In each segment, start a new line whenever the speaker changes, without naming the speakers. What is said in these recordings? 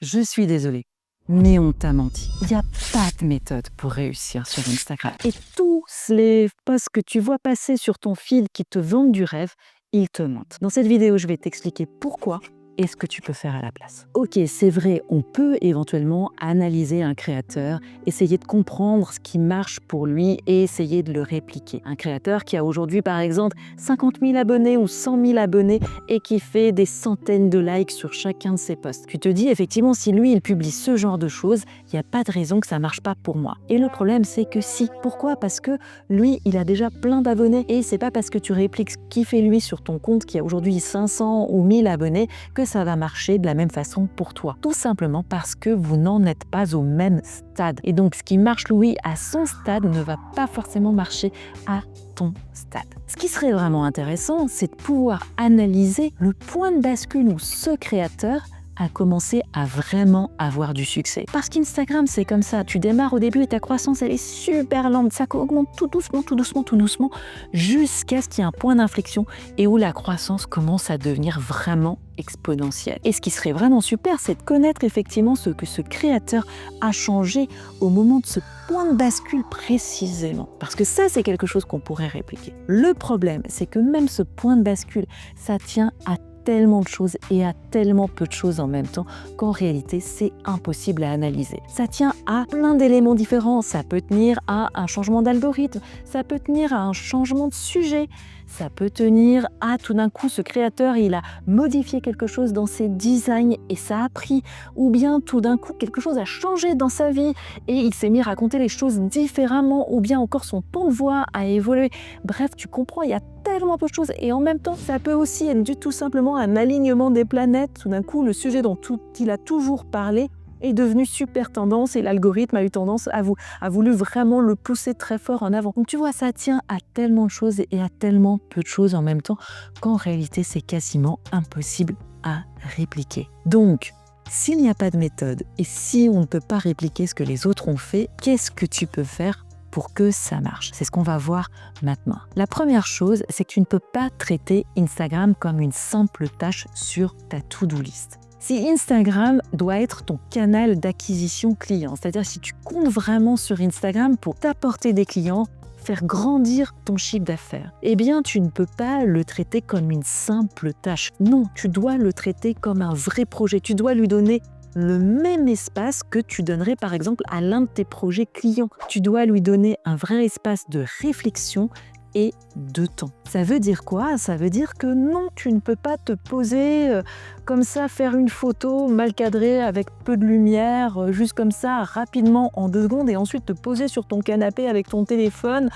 Je suis désolée, mais on t'a menti. Il n'y a pas de méthode pour réussir sur Instagram. Et tous les posts que tu vois passer sur ton feed qui te vendent du rêve, ils te mentent. Dans cette vidéo, je vais t'expliquer pourquoi et ce que tu peux faire à la place. Ok, c'est vrai, on peut éventuellement analyser un créateur, essayer de comprendre ce qui marche pour lui et essayer de le répliquer. Un créateur qui a aujourd'hui, par exemple, 50 000 abonnés ou 100 000 abonnés et qui fait des centaines de likes sur chacun de ses posts. Tu te dis, effectivement, si lui, il publie ce genre de choses, il n'y a pas de raison que ça marche pas pour moi. Et le problème, c'est que si. Pourquoi? Parce que lui, il a déjà plein d'abonnés et c'est pas parce que tu répliques ce qu'il fait lui sur ton compte qui a aujourd'hui 500 ou 1000 abonnés que ça va marcher de la même façon pour toi. Tout simplement parce que vous n'en êtes pas au même stade. Et donc, ce qui marche lui à son stade ne va pas forcément marcher à ton stade. Ce qui serait vraiment intéressant, c'est de pouvoir analyser le point de bascule où ce créateur a commencé à vraiment avoir du succès. Parce qu'Instagram, c'est comme ça. Tu démarres au début et ta croissance, elle est super lente. Ça augmente tout doucement, jusqu'à ce qu'il y ait un point d'inflexion et où la croissance commence à devenir vraiment exponentielle. Et ce qui serait vraiment super, c'est de connaître effectivement ce que ce créateur a changé au moment de ce point de bascule précisément. Parce que ça, c'est quelque chose qu'on pourrait répliquer. Le problème, c'est que même ce point de bascule, ça tient à tellement de choses et à tellement peu de choses en même temps qu'en réalité, c'est impossible à analyser. Ça tient à plein d'éléments différents. Ça peut tenir à un changement d'algorithme, ça peut tenir à un changement de sujet, ça peut tenir à tout d'un coup, ce créateur, il a modifié quelque chose dans ses designs et ça a pris, ou bien tout d'un coup, quelque chose a changé dans sa vie et il s'est mis à raconter les choses différemment, ou bien encore son ton de voix a évolué. Bref, tu comprends, il y a tellement peu de choses et en même temps, ça peut aussi être dû tout simplement à un alignement des planètes. Tout d'un coup, le sujet dont il a toujours parlé est devenu super tendance et l'algorithme a eu tendance a voulu vraiment le pousser très fort en avant. Donc tu vois, ça tient à tellement de choses et à tellement peu de choses en même temps qu'en réalité, c'est quasiment impossible à répliquer. Donc, s'il n'y a pas de méthode et si on ne peut pas répliquer ce que les autres ont fait, qu'est-ce que tu peux faire pour que ça marche? C'est ce qu'on va voir maintenant. La première chose, c'est que tu ne peux pas traiter Instagram comme une simple tâche sur ta to-do list. Si Instagram doit être ton canal d'acquisition client, c'est-à-dire si tu comptes vraiment sur Instagram pour t'apporter des clients, faire grandir ton chiffre d'affaires, eh bien tu ne peux pas le traiter comme une simple tâche. Non, tu dois le traiter comme un vrai projet. Tu dois lui donner le même espace que tu donnerais par exemple à l'un de tes projets clients. Tu dois lui donner un vrai espace de réflexion et de temps. Ça veut dire quoi? Ça veut dire que non, tu ne peux pas te poser comme ça, faire une photo mal cadrée avec peu de lumière, juste comme ça, rapidement en 2 secondes et ensuite te poser sur ton canapé avec ton téléphone,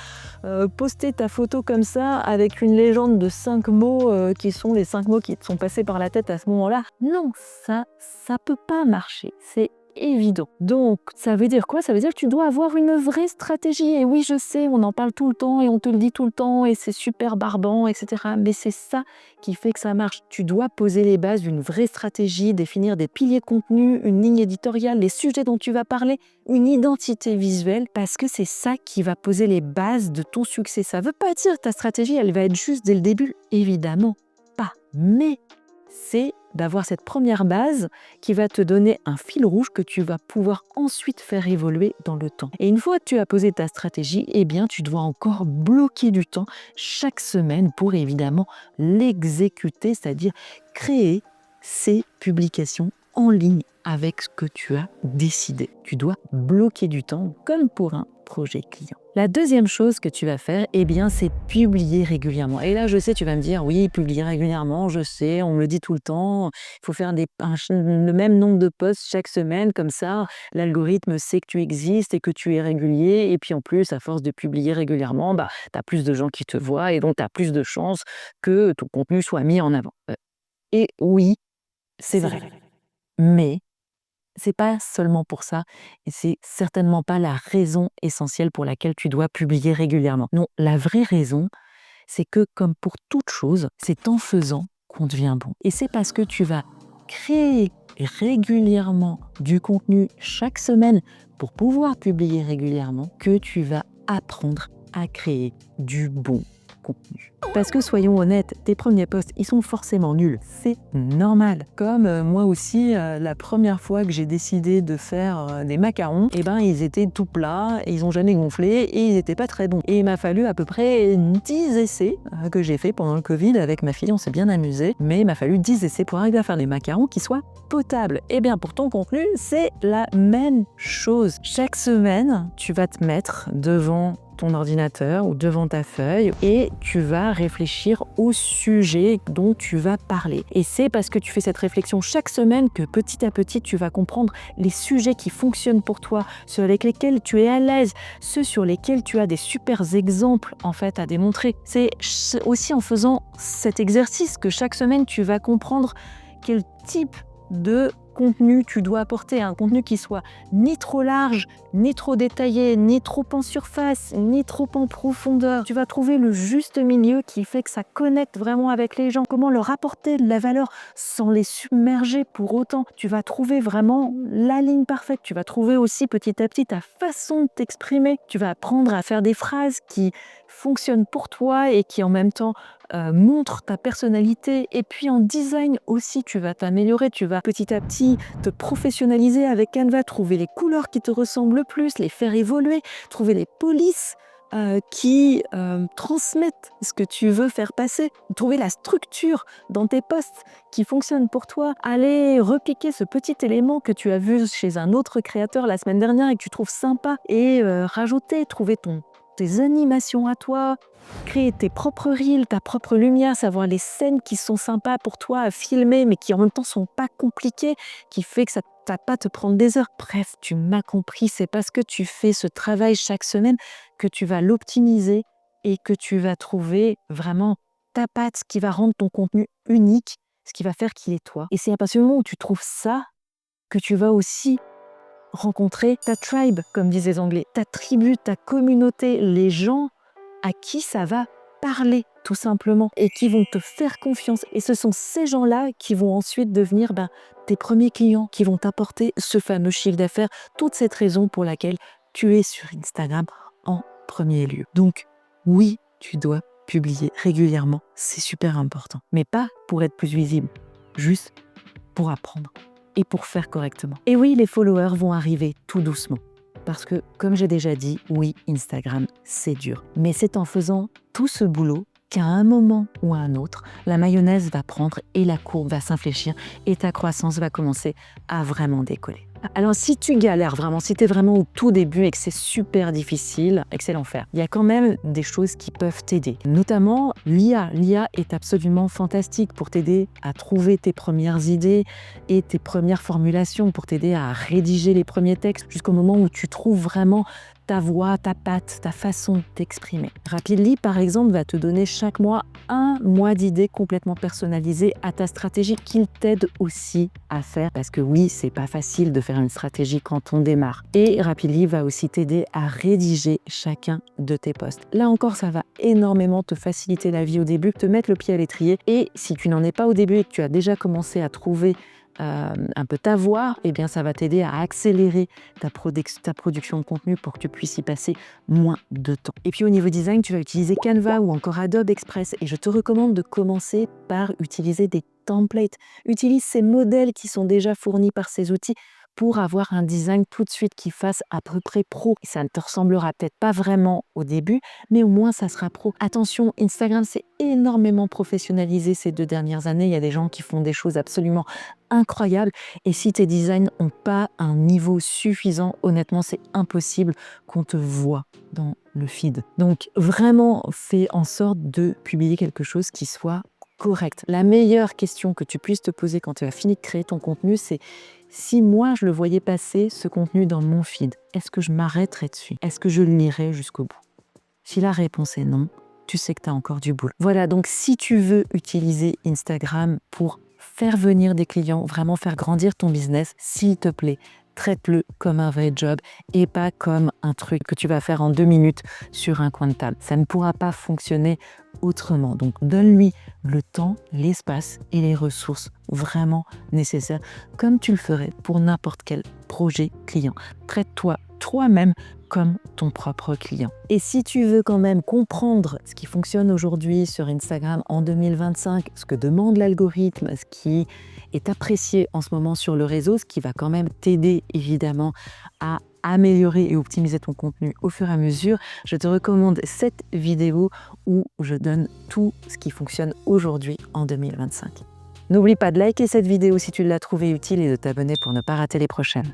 poster ta photo comme ça avec une légende de 5 mots qui sont les 5 mots qui te sont passés par la tête à ce moment-là. Non, ça peut pas marcher. C'est évident. Donc, ça veut dire quoi? Ça veut dire que tu dois avoir une vraie stratégie. Et oui, je sais, on en parle tout le temps et on te le dit tout le temps et c'est super barbant, etc. Mais c'est ça qui fait que ça marche. Tu dois poser les bases d'une vraie stratégie, définir des piliers de contenu, une ligne éditoriale, les sujets dont tu vas parler, une identité visuelle, parce que c'est ça qui va poser les bases de ton succès. Ça veut pas dire que ta stratégie, elle va être juste dès le début. Évidemment pas. Mais c'est d'avoir cette première base qui va te donner un fil rouge que tu vas pouvoir ensuite faire évoluer dans le temps. Et une fois que tu as posé ta stratégie, eh bien, tu dois encore bloquer du temps chaque semaine pour évidemment l'exécuter, c'est-à-dire créer ces publications en ligne avec ce que tu as décidé. Tu dois bloquer du temps comme pour un projet client. La deuxième chose que tu vas faire, eh bien, c'est publier régulièrement. Et là, je sais, tu vas me dire, oui, publier régulièrement, je sais, on me le dit tout le temps, il faut faire le même nombre de posts chaque semaine, comme ça, l'algorithme sait que tu existes et que tu es régulier. Et puis en plus, à force de publier régulièrement, tu as plus de gens qui te voient et donc tu as plus de chances que ton contenu soit mis en avant. Et oui, c'est vrai. Mais c'est pas seulement pour ça et c'est certainement pas la raison essentielle pour laquelle tu dois publier régulièrement. Non, la vraie raison, c'est que comme pour toute chose, c'est en faisant qu'on devient bon. Et c'est parce que tu vas créer régulièrement du contenu chaque semaine pour pouvoir publier régulièrement que tu vas apprendre à créer du bon contenu. Parce que soyons honnêtes, tes premiers posts, ils sont forcément nuls. C'est normal. Comme moi aussi, la première fois que j'ai décidé de faire des macarons, ils étaient tout plats, et ils ont jamais gonflé et ils étaient pas très bons. Et il m'a fallu à peu près 10 essais que j'ai fait pendant le Covid avec ma fille, on s'est bien amusé, mais il m'a fallu 10 essais pour arriver à faire des macarons qui soient potables. Eh bien, pour ton contenu, c'est la même chose. Chaque semaine, tu vas te mettre devant ton ordinateur ou devant ta feuille et tu vas réfléchir au sujet dont tu vas parler. Et c'est parce que tu fais cette réflexion chaque semaine que petit à petit tu vas comprendre les sujets qui fonctionnent pour toi, ceux avec lesquels tu es à l'aise, ceux sur lesquels tu as des super exemples en fait à démontrer. C'est aussi en faisant cet exercice que chaque semaine tu vas comprendre quel type de contenu tu dois apporter, un contenu qui soit ni trop large, ni trop détaillé, ni trop en surface, ni trop en profondeur. Tu vas trouver le juste milieu qui fait que ça connecte vraiment avec les gens. Comment leur apporter de la valeur sans les submerger pour autant. Tu vas trouver vraiment la ligne parfaite. Tu vas trouver aussi petit à petit ta façon de t'exprimer. Tu vas apprendre à faire des phrases qui fonctionnent pour toi et qui en même temps montre ta personnalité. Et puis en design aussi, tu vas t'améliorer, tu vas petit à petit te professionnaliser avec Canva, trouver les couleurs qui te ressemblent le plus, les faire évoluer, trouver les polices qui transmettent ce que tu veux faire passer, trouver la structure dans tes posts qui fonctionne pour toi, aller repiquer ce petit élément que tu as vu chez un autre créateur la semaine dernière et que tu trouves sympa et rajouter, trouver tes animations à toi, créer tes propres reels, ta propre lumière, savoir les scènes qui sont sympas pour toi à filmer mais qui en même temps sont pas compliquées, qui fait que ça va pas te prendre des heures. Bref, tu m'as compris, c'est parce que tu fais ce travail chaque semaine que tu vas l'optimiser et que tu vas trouver vraiment ta patte, ce qui va rendre ton contenu unique, ce qui va faire qu'il est toi. Et c'est à partir du moment où tu trouves ça que tu vas aussi rencontrer ta tribe, comme disent les Anglais, ta tribu, ta communauté, les gens à qui ça va parler tout simplement et qui vont te faire confiance. Et ce sont ces gens-là qui vont ensuite devenir tes premiers clients, qui vont t'apporter ce fameux chiffre d'affaires, toute cette raison pour laquelle tu es sur Instagram en premier lieu. Donc oui, tu dois publier régulièrement, c'est super important. Mais pas pour être plus visible, juste pour apprendre et pour faire correctement. Et oui, les followers vont arriver tout doucement. Parce que, comme j'ai déjà dit, oui, Instagram, c'est dur. Mais c'est en faisant tout ce boulot qu'à un moment ou à un autre, la mayonnaise va prendre et la courbe va s'infléchir et ta croissance va commencer à vraiment décoller. Alors si tu galères vraiment, si tu es vraiment au tout début et que c'est super difficile et que c'est l'enfer, il y a quand même des choses qui peuvent t'aider. Notamment l'IA. L'IA est absolument fantastique pour t'aider à trouver tes premières idées et tes premières formulations, pour t'aider à rédiger les premiers textes jusqu'au moment où tu trouves vraiment ta voix, ta patte, ta façon de t'exprimer. Rapidly, par exemple, va te donner chaque mois un mois d'idées complètement personnalisées à ta stratégie qu'il t'aide aussi à faire. Parce que oui, c'est pas facile de faire une stratégie quand on démarre. Et Rapidly va aussi t'aider à rédiger chacun de tes posts. Là encore, ça va énormément te faciliter la vie au début, te mettre le pied à l'étrier. Et si tu n'en es pas au début et que tu as déjà commencé à trouver un peu ta voix, eh bien ça va t'aider à accélérer ta production de contenu pour que tu puisses y passer moins de temps. Et puis au niveau design, tu vas utiliser Canva ou encore Adobe Express et je te recommande de commencer par utiliser des templates. Utilise ces modèles qui sont déjà fournis par ces outils pour avoir un design tout de suite qui fasse à peu près pro. Ça ne te ressemblera peut-être pas vraiment au début, mais au moins ça sera pro. Attention, Instagram s'est énormément professionnalisé ces 2 dernières années. Il y a des gens qui font des choses absolument incroyables. Et si tes designs n'ont pas un niveau suffisant, honnêtement, c'est impossible qu'on te voit dans le feed. Donc vraiment, fais en sorte de publier quelque chose qui soit correct. La meilleure question que tu puisses te poser quand tu as fini de créer ton contenu, c'est: si moi je le voyais passer, ce contenu dans mon feed, est-ce que je m'arrêterais dessus? Est-ce que je le lirais jusqu'au bout? Si la réponse est non, tu sais que tu as encore du boulot. Voilà, donc si tu veux utiliser Instagram pour faire venir des clients, vraiment faire grandir ton business, s'il te plaît, traite-le comme un vrai job et pas comme un truc que tu vas faire en 2 minutes sur un coin de table. Ça ne pourra pas fonctionner autrement. Donc donne-lui le temps, l'espace et les ressources vraiment nécessaires, comme tu le ferais pour n'importe quel projet client. Traite-toi toi-même comme ton propre client. Et si tu veux quand même comprendre ce qui fonctionne aujourd'hui sur Instagram en 2025, ce que demande l'algorithme, ce qui est apprécié en ce moment sur le réseau, ce qui va quand même t'aider évidemment à améliorer et optimiser ton contenu au fur et à mesure, je te recommande cette vidéo où je donne tout ce qui fonctionne aujourd'hui en 2025. N'oublie pas de liker cette vidéo si tu l'as trouvée utile et de t'abonner pour ne pas rater les prochaines.